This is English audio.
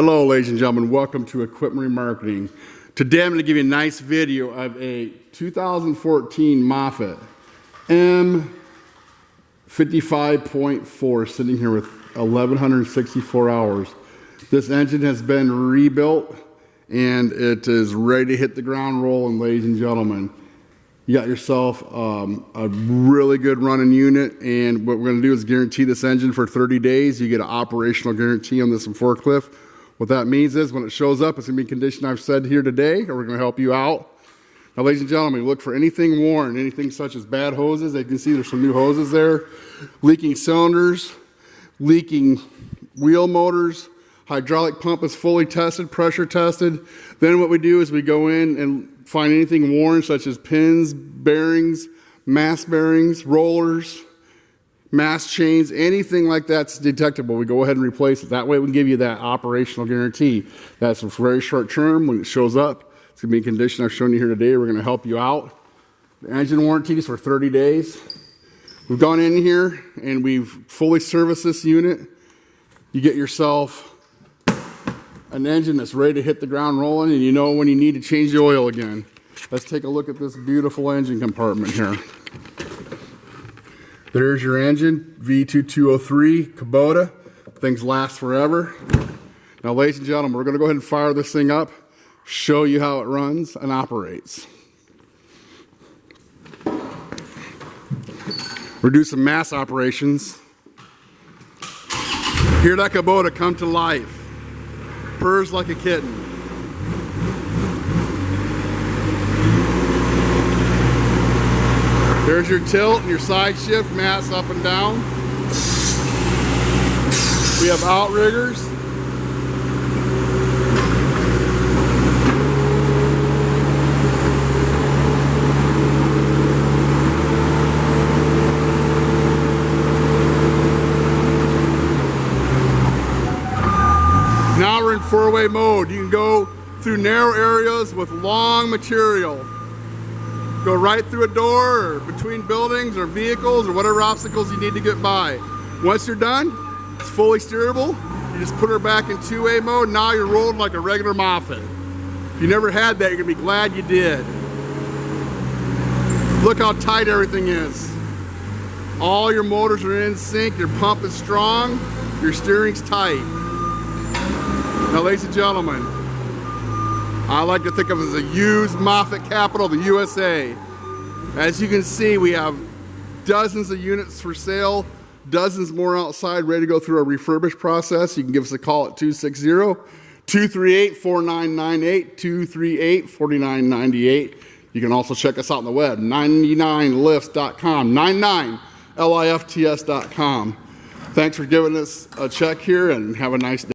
Hello ladies and gentlemen, welcome to Equipment Remarketing. Today I'm going to give you a nice video of a 2014 Moffett M55.4 sitting here with 1164 hours. This engine has been rebuilt and it is ready to hit the ground rolling, ladies and gentlemen. You got yourself a really good running unit, and what we're going to do is guarantee this engine for 30 days. You get an operational guarantee on this forklift. What that means is when it shows up, it's going to be in condition I've said here today, or we're going to help you out. Now, ladies and gentlemen, look for anything worn, anything such as bad hoses. As you can see, there's some new hoses there, leaking cylinders, leaking wheel motors. Hydraulic pump is fully tested, pressure tested. Then what we do is we go in and find anything worn, such as pins, bearings, mast bearings, rollers, mast chains, anything like that's detectable, we go ahead and replace it. That way we can give you that operational guarantee. That's very short term. When it shows up, it's going to be in condition I've shown you here today. We're going to help you out. The engine warranty is for 30 days. We've gone in here and we've fully serviced this unit. You get yourself an engine that's ready to hit the ground rolling, and you know when you need to change the oil again. Let's take a look at this beautiful engine compartment here. There's your engine, V2203 Kubota. Things last forever. Now, ladies and gentlemen, we're going to go ahead and fire this thing up, show you how it runs and operates. We'll do some mass operations. Hear that Kubota come to life. Purrs like a kitten. There's your tilt and your side shift, mass up and down. We have outriggers. Now we're in four-way mode. You can go through narrow areas with long material. Go right through a door or between buildings or vehicles or whatever obstacles you need to get by. Once you're done, it's fully steerable. You just put her back in two-way mode. Now you're rolling like a regular Moffett. If you never had that, you're gonna be glad you did. Look how tight everything is. All your motors are in sync, your pump is strong, your steering's tight. Now, ladies and gentlemen, I like to think of it as a used Moffett capital of the USA. As you can see, we have dozens of units for sale, dozens more outside ready to go through a refurbished process. You can give us a call at 260-238-4998, 238-4998. You can also check us out on the web, 99lifts.com, 99lifts.com. Thanks for giving us a check here, and have a nice day.